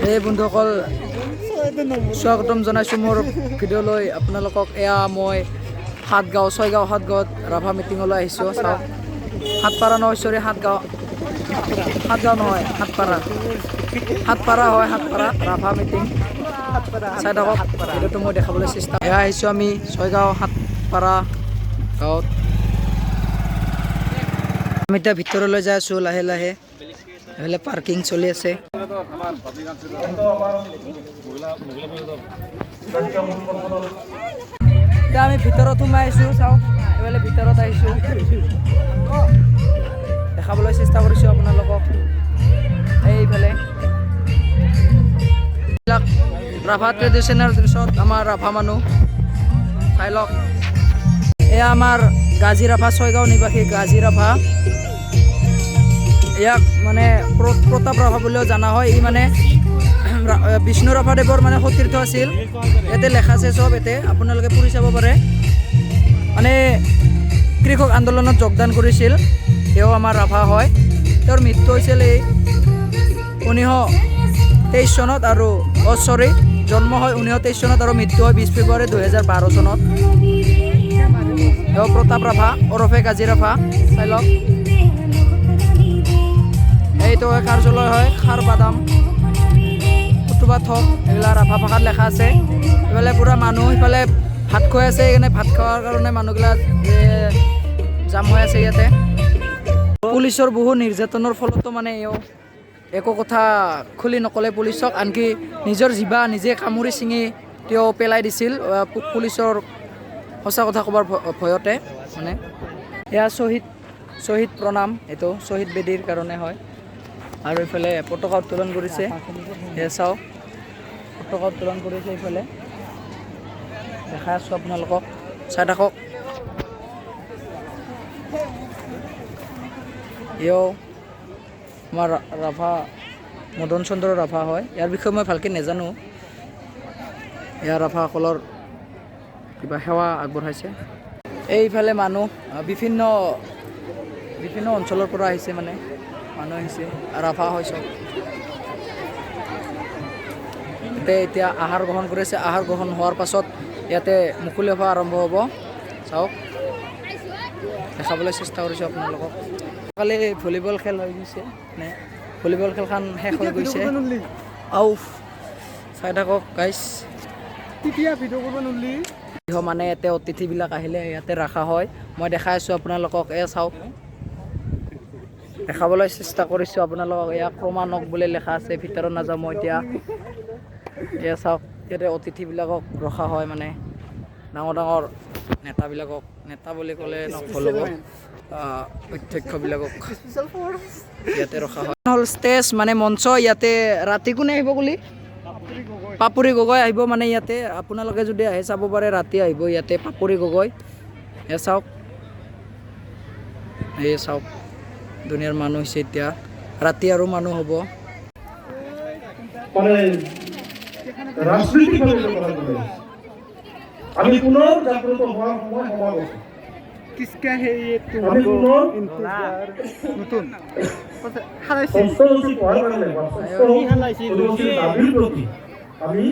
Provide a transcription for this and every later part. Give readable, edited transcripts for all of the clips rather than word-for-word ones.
এই বন্ধুসকল স্বাগতম জনাইছোঁ মোৰ ভিডিঅ'লৈ আপোনালোকক। এয়া মই সাতগাঁও সাতগাঁৱত ৰাভা মিটিঙলৈ আহিছোঁ। চাওক, সাতপাৰা নহয়, চৰি সাতগাঁও নহয়, সাতপাৰা হয়, সাতপাৰা ৰাভা মিটিং। চাই থাকক, ভিডিঅ'টো মই দেখাবলৈ চেষ্টা। এয়া আহিছোঁ আমি ছয়গাঁও সাতপাৰা গাঁৱত। আমি এতিয়া ভিতৰলৈ যাই আছোঁ লাহে লাহে। এইফালে পাৰ্কিং চলি আছে। এতিয়া আমি ভিতৰত সোমাই আহিছোঁ। চাওক, এইফালে ভিতৰত আহিছোঁ, দেখাবলৈ চেষ্টা কৰিছোঁ আপোনালোকক। এইফালে এইবিলাক ৰাভা ট্ৰেডিশ্যনেল ড্ৰেছত আমাৰ ৰাভা মানুহ, চাই লওক। এয়া আমাৰ গাজী ৰাভা, ছয়গাঁও নিবাসী গাজী ৰাভা। ইয়াক মানে প্ৰতাপ ৰাভা বুলিও জনা হয়। ই মানে বিষ্ণু ৰাভাদেৱৰ মানে সতীৰ্থ আছিল। ইয়াতে লেখা আছে চব, ইয়াতে আপোনালোকে পঢ়ি চাব পাৰে। মানে কৃষক আন্দোলনত যোগদান কৰিছিল। তেওঁ আমাৰ ৰাভা হয়। তেওঁৰ মৃত্যু হৈছিল এই 1923 চনত, আৰু জন্ম হয় 1923 চনত আৰু মৃত্যু হয় 20 ফেব্ৰুৱাৰী 2012 চনত। তেওঁ প্ৰতাপ ৰাভা ওৰফে গাজী ৰাভা। চাই লওক, এইটো কাৰ্যালয় হয় খাৰ বাদাম কটুবা থক, এইবিলাক ৰাভা ভাষাত লেখা আছে। এইফালে পূৰা মানুহ সিফালে ভাত খুৱাই আছে। সেইকাৰণে ভাত খোৱাৰ কাৰণে মানুহবিলাক জাম হৈ আছে ইয়াতে। পুলিচৰ বহু নিৰ্যাতনৰ ফলতো মানে একো কথা খুলি নক'লে পুলিচক, আনকি নিজৰ জিভা নিজে কামুৰি ছিঙি তেওঁ পেলাই দিছিল পুলিচৰ সঁচা কথা ক'বৰ ভয়তে। মানে এয়া শ্বহীদ প্ৰণাম, এইটো শ্বহীদ বেদীৰ কাৰণে হয়। আৰু এইফালে পতাকা উত্তোলন কৰিছে, এয়া চাওক, পতাকা উত্তোলন কৰিছে। এইফালে দেখাই আছোঁ আপোনালোকক, চাই থাকক। এও আমাৰ ৰাভা মদন চন্দ্ৰ ৰাভা হয়। ইয়াৰ বিষয়ে মই ভালকৈ নাজানো। এয়া ৰাভাসকলৰ কিবা সেৱা আগবঢ়াইছে। এইফালে মানুহ বিভিন্ন অঞ্চলৰ পৰা আহিছে, মানে মানুহ আহিছে, ৰাভা হয় চব। ইয়াতে এতিয়া আহাৰ গ্ৰহণ কৰিছে। আহাৰ গ্ৰহণ হোৱাৰ পাছত ইয়াতে মুকলি সভা আৰম্ভ হ'ব। চাওক, দেখাবলৈ চেষ্টা কৰিছোঁ আপোনালোকক। কালি ভলীবল খেল হৈ গৈছে, মানে ভলীবল খেলখন শেষ হৈ গৈছে। চাই থাকক গাইজ। মানে ইয়াতে অতিথিবিলাক আহিলে ইয়াতে ৰখা হয়। মই দেখাই আছোঁ আপোনালোকক। এয়া চাওক, দেখাবলৈ চেষ্টা কৰিছোঁ আপোনালোকক। এয়া ক্ৰমানক বুলি লেখা আছে, ভিতৰত নাযাওঁ মই এতিয়া। এয়া চাওক, ইয়াতে অতিথিবিলাকক ৰখা হয়, মানে ডাঙৰ নেতাবিলাকক। নেতা বুলি ক'লে ভুল হ'ব, অধ্যক্ষবিলাকক ইয়াতে ৰখা হয়। হ'ল ষ্টেজ, মানে মঞ্চ। ইয়াতে ৰাতি কোনে আহিব বুলি? পাপৰি গগৈ আহিব। মানে ইয়াতে আপোনালোকে যদি আহে চাব পাৰে, ৰাতি আহিব ইয়াতে পাপৰি গগৈ। এয়া চাওক, দুনিয়াৰ মানুহ হৈছে এতিয়া। ৰাতি আৰু মানুহ হ'ব। আমি পুনৰ জাগ্ৰত হোৱাৰ সময় সমাগত। किसका है ये আমি পুনৰ नतुन ষষ্ঠ উচিত হোৱাৰ কাৰণে বা ষষ্ঠ উচিত দাবীৰ প্ৰতি আমি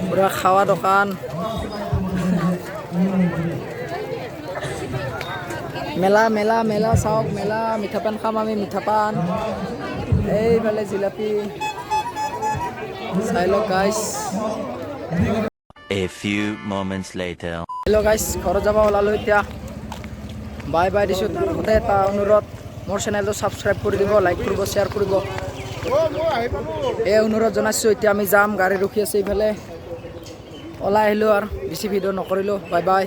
পুৰা খাৱা দোকান, মেলা চাওক, মেলা। মিঠাপান খাম আমি, মিঠাপান। এইফালে জিলাপি, চাই লওক guys. A few moments later. Hello' guys, ঘৰত যাব ওলালোঁ এতিয়া। বাই দিছোঁ। তাৰ লগতে এটা অনুৰোধ, মোৰ চেনেলটো ছাবস্ক্ৰাইব কৰি দিব, লাইক কৰিব, শ্বেয়াৰ কৰিব, এই অনুৰোধ জনাইছোঁ। এতিয়া আমি যাম, গাড়ী ৰখি আছে এইফালে। ওলাই আহিলোঁ আৰু বেছি ভিডিঅ' নকৰিলোঁ। বাই।